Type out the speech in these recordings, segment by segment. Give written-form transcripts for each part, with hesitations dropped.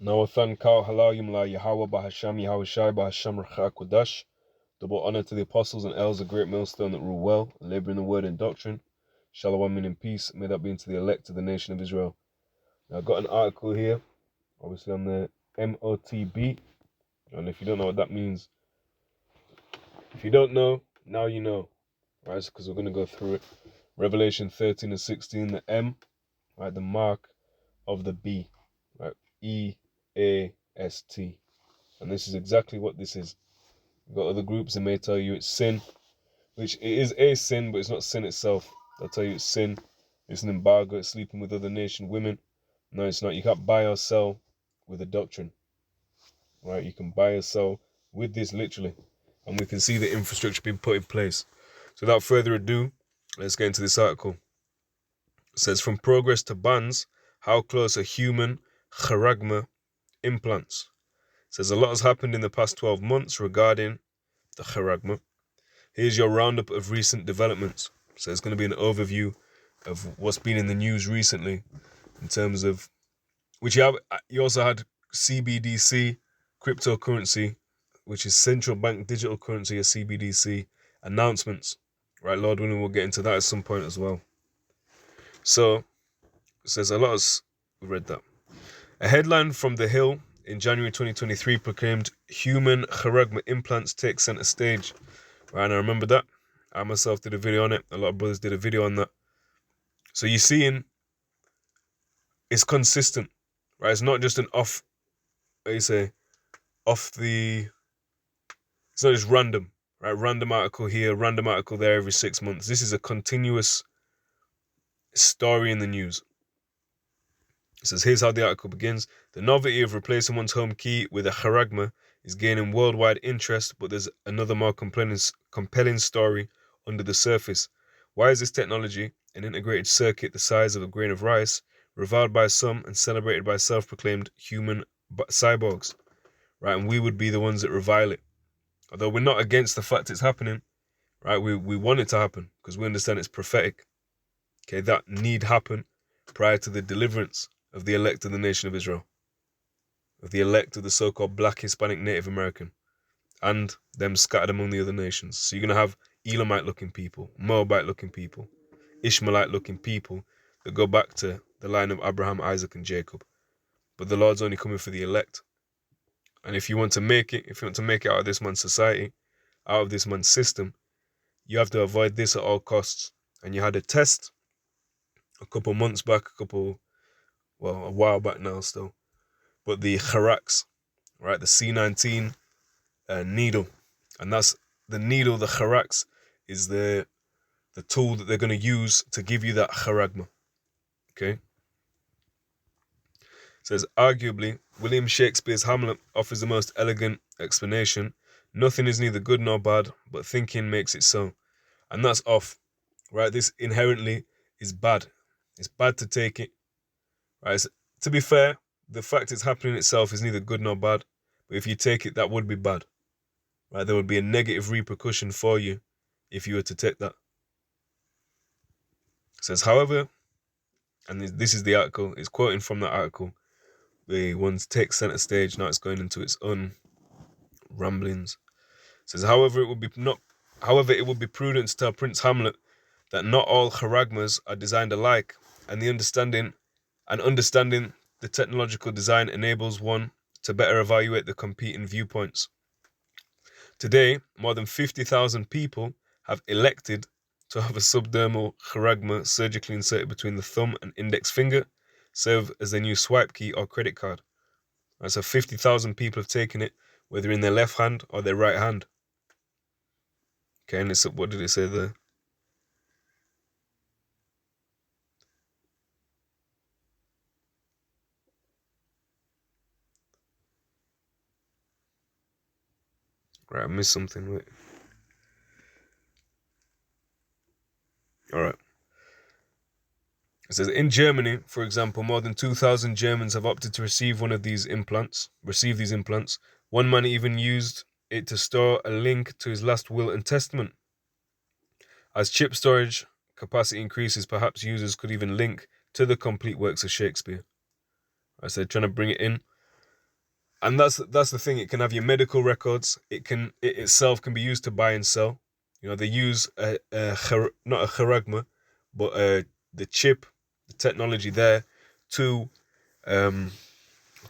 Nawathan Kal halalyam la Yahawah bahasham Yahawashi bahasham Kodash. Double honor to the apostles and elders, a great millstone that rule well, and labor in the word and doctrine. Shalom in peace. May that be into the elect of the nation of Israel. Now, I've got an article here, obviously on the MOTB, and if you don't know what that means, if you don't know, now you know, right? Because we're going to go through it. Revelation 13 and 16, the M, right? The mark of the B, right? EAST. And this is exactly what this is. You've got other groups that may tell you it's sin, which it is a sin, but it's not sin itself. They'll tell you it's sin, it's an embargo, it's sleeping with other nation women. No, it's not. You can't buy or sell with a doctrine, right? You can buy or sell with this literally, and we can see the infrastructure being put in place. So without further ado, let's get into this article. It says, from progress to bans, how close are human charagma implants? It says, a lot has happened in the past 12 months regarding the charagma. Here's your roundup of recent developments. So it's going to be an overview of what's been in the news recently in terms of, which you also had CBDC, cryptocurrency, which is central bank digital currency, or CBDC, announcements. Right, Lord willing, we'll get into that at some point as well. So it says a lot has read that. A headline from The Hill in January 2023 proclaimed human charagma implants take center stage. Right, and I remember that. I myself did a video on it. A lot of brothers did a video on that. So you're seeing it's consistent, right? It's not just an it's not just random, right? Random article here, random article there every 6 months. This is a continuous story in the news. It says, here's how the article begins. The novelty of replacing one's home key with a charagma is gaining worldwide interest, but there's another more compelling story under the surface. Why is this technology, an integrated circuit the size of a grain of rice, reviled by some and celebrated by self-proclaimed human cyborgs? Right, and we would be the ones that revile it. Although we're not against the fact it's happening, right? We want it to happen because we understand it's prophetic. Okay, that need happen prior to the deliverance of the elect of the nation of Israel, of the elect of the so-called Black, Hispanic, Native American, and them scattered among the other nations. So you're going to have Elamite-looking people, Moabite-looking people, Ishmaelite-looking people that go back to the line of Abraham, Isaac, and Jacob. But the Lord's only coming for the elect. And if you want to make it, out of this man's society, out of this man's system, you have to avoid this at all costs. And you had a test a couple months back, a while back now still, but the Charax, right, the C19 needle, and that's the needle. The Charax is the tool that they're going to use to give you that charagma. Okay. It says, arguably, William Shakespeare's Hamlet offers the most elegant explanation. Nothing is neither good nor bad, but thinking makes it so. And that's off, right? This inherently is bad. It's bad to take it, right? To be fair, the fact it's happening itself is neither good nor bad, but if you take it, that would be bad, right? There would be a negative repercussion for you if you were to take that. It says, however, and this is the article, it's quoting from that article, the ones take center stage, now it's going into its own ramblings. It says, however, it would be prudent to tell Prince Hamlet that not all charagmas are designed alike, and understanding the technological design enables one to better evaluate the competing viewpoints. Today, more than 50,000 people have elected to have a subdermal charagma surgically inserted between the thumb and index finger, serve as their new swipe key or credit card. And so 50,000 people have taken it, whether in their left hand or their right hand. Okay, and what did it say there? Right, I missed something. Wait. All right. It says, in Germany, for example, more than 2,000 Germans have opted to receive these implants. One man even used it to store a link to his last will and testament. As chip storage capacity increases, perhaps users could even link to the complete works of Shakespeare. I said, trying to bring it in. And that's the thing. It can have your medical records. It itself can be used to buy and sell. They use not a charagma, but the chip, the technology there to um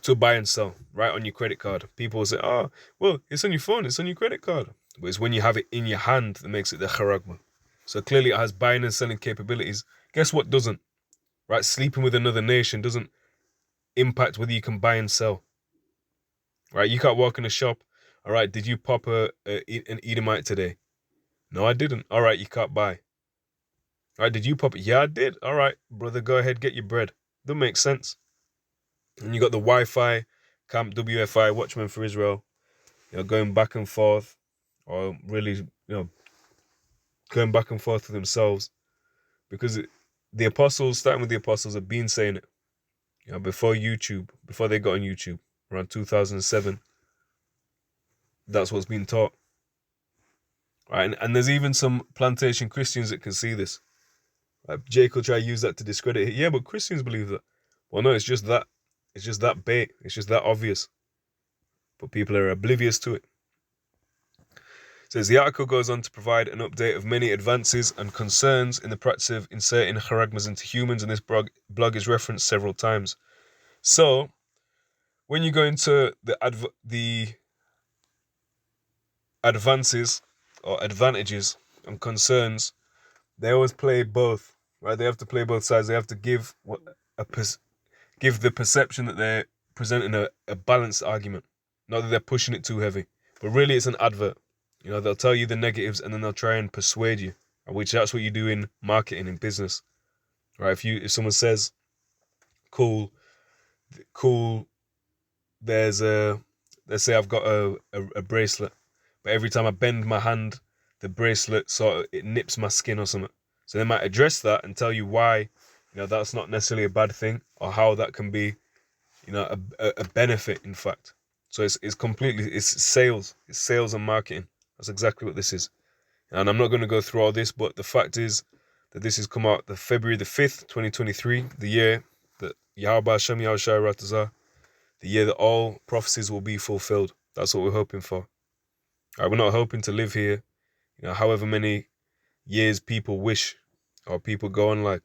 to buy and sell right on your credit card. People will say, "Oh, well, it's on your phone. It's on your credit card." But it's when you have it in your hand that makes it the charagma. So clearly, it has buying and selling capabilities. Guess what doesn't? Right, sleeping with another nation doesn't impact whether you can buy and sell. Right, you can't walk in a shop. All right, did you pop an Edomite today? No, I didn't. All right, you can't buy. All right, did you pop it? Yeah, I did. All right, brother, go ahead, get your bread. That makes sense. And you got the Wi-Fi, Camp WFI, Watchmen for Israel, going back and forth, or really, going back and forth with themselves, because the apostles, starting with the apostles, have been saying it. Before YouTube, before they got on YouTube, around 2007, that's what's been taught. Right, and there's even some plantation Christians that can see this. Like Jake will try to use that to discredit it. Yeah, but Christians believe that. Well, no, it's just that. It's just that bait. It's just that obvious. But people are oblivious to it. It says the article goes on to provide an update of many advances and concerns in the practice of inserting charagmas into humans, and this blog is referenced several times. So, when you go into the advances or advantages and concerns, they always play both, right? They have to play both sides. They have to give give the perception that they're presenting a balanced argument, not that they're pushing it too heavy. But really, it's an advert. They'll tell you the negatives and then they'll try and persuade you, which that's what you do in marketing, in business, right? If someone says, cool, let's say I've got a bracelet, but every time I bend my hand, the bracelet it nips my skin or something. So they might address that and tell you why, that's not necessarily a bad thing, or how that can be, a benefit, in fact. So it's sales and marketing. That's exactly what this is. And I'm not going to go through all this, but the fact is that this has come out the February the 5th, 2023, the year that Yahawah, bahasham, Yahawashi, the year that all prophecies will be fulfilled. That's what we're hoping for. We're not hoping to live here, however many years people wish or people go on like.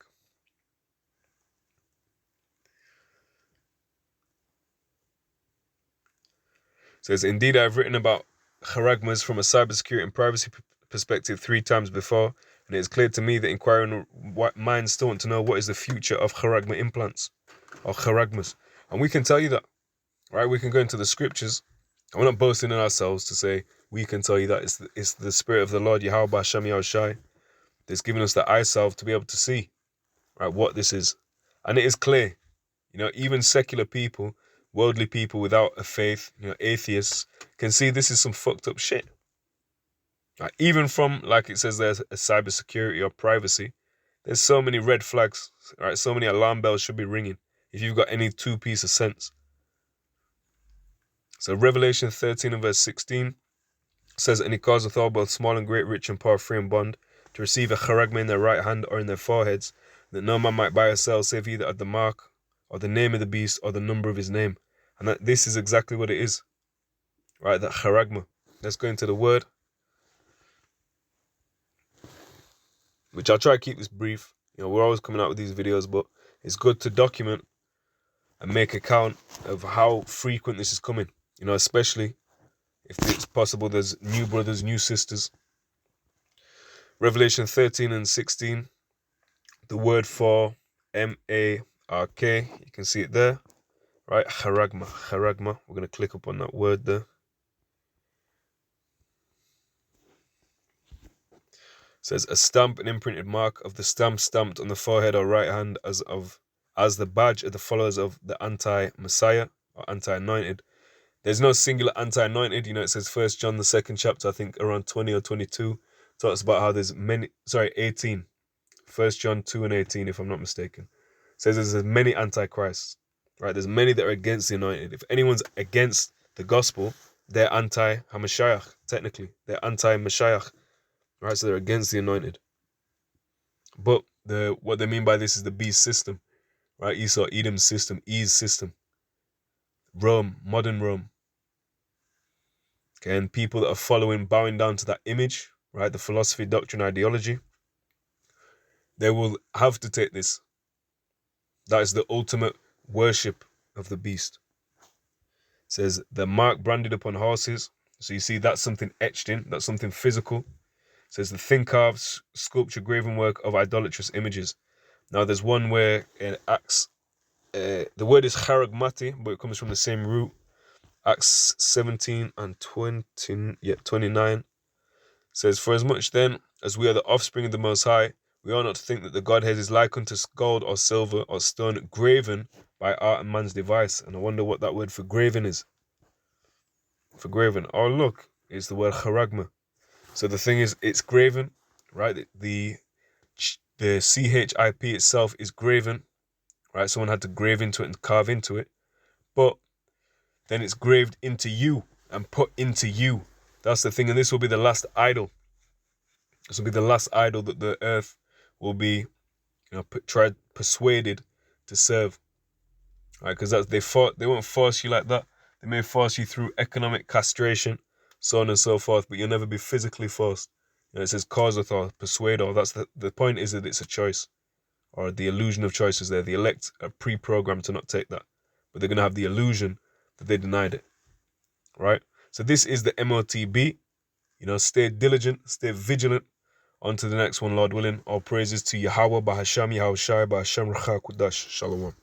It says, indeed, I've written about charagmas from a cybersecurity and privacy perspective 3 times before, and it is clear to me that inquiring minds still want to know what is the future of charagma implants or charagmas. And we can tell you that, right? We can go into the scriptures. And we're not boasting in ourselves to say we can tell you that it's the Spirit of the Lord, Yahawah, bahasham, Yahawashi, that's given us the eye salve to be able to see, right, what this is. And it is clear. Even secular people, worldly people without a faith, atheists, can see this is some fucked up shit. Even from, like it says there's a cybersecurity or privacy, there's so many red flags, right? So many alarm bells should be ringing if you've got any 2 piece of sense. So Revelation 13 and verse 16 says, and he causeth all, both small and great, rich and poor, free and bond, to receive a charagma in their right hand or in their foreheads, that no man might buy or sell save either at the mark or the name of the beast or the number of his name. And that this is exactly what it is, right? That charagma. Let's go into the word, which I'll try to keep this brief. We're always coming out with these videos, but it's good to document and make a count of how frequent this is coming, especially if it's possible there's new brothers, new sisters. Revelation 13 and 16, the word for M-A-R-K, you can see it there, right? Charagma. We're going to click up on that word there. It says, a stamp, an imprinted mark of the stamp stamped on the forehead or right hand as the badge of the followers of the anti-Messiah or anti-anointed. There's no singular anti-anointed. It says 1 John, the 2nd chapter, I think around 20 or 22, talks about how there's 18. 1 John 2 and 18, if I'm not mistaken. It says there's many antichrists, right? There's many that are against the anointed. If anyone's against the gospel, they're anti-Hamashiach, technically. They're anti-Mashiach, right? So they're against the anointed. But what they mean by this is the beast system, right? Esau, Edom's system, E's system. Rome, modern Rome, Okay, and people that are following, bowing down to that image, right, the philosophy, doctrine, ideology, they will have to take this. That is the ultimate worship of the beast. It says the mark branded upon horses. So you see that's something etched in, that's something physical. It says the thin carved sculpture graven work of idolatrous images. Now there's one where in Acts, the word is charagmati, but it comes from the same root. Acts 17 and 29 says, for as much then as we are the offspring of the Most High, we are not to think that the Godhead is like unto gold or silver or stone graven by art and man's device. And I wonder what that word for graven is. For graven. Oh, look, it's the word charagma. So the thing is, it's graven, right? The CHIP itself is graven, right? Someone had to grave into it and carve into it. But then it's graved into you and put into you. That's the thing, and this will be the last idol. This will be the last idol that the earth will be, persuaded to serve. Right? Because they won't force you like that. They may force you through economic castration, so on and so forth, but you'll never be physically forced. It says causeth or persuade, or that's the point is that it's a choice, or the illusion of choice is there. The elect are pre-programmed to not take that, but they're going to have the illusion that they denied it. Right? So this is the MOTB. Stay diligent, stay vigilant. On to the next one, Lord willing. All praises to Yahawah, bahasham, Yahawashi, bahasham, Racha, Kudash, Shalom.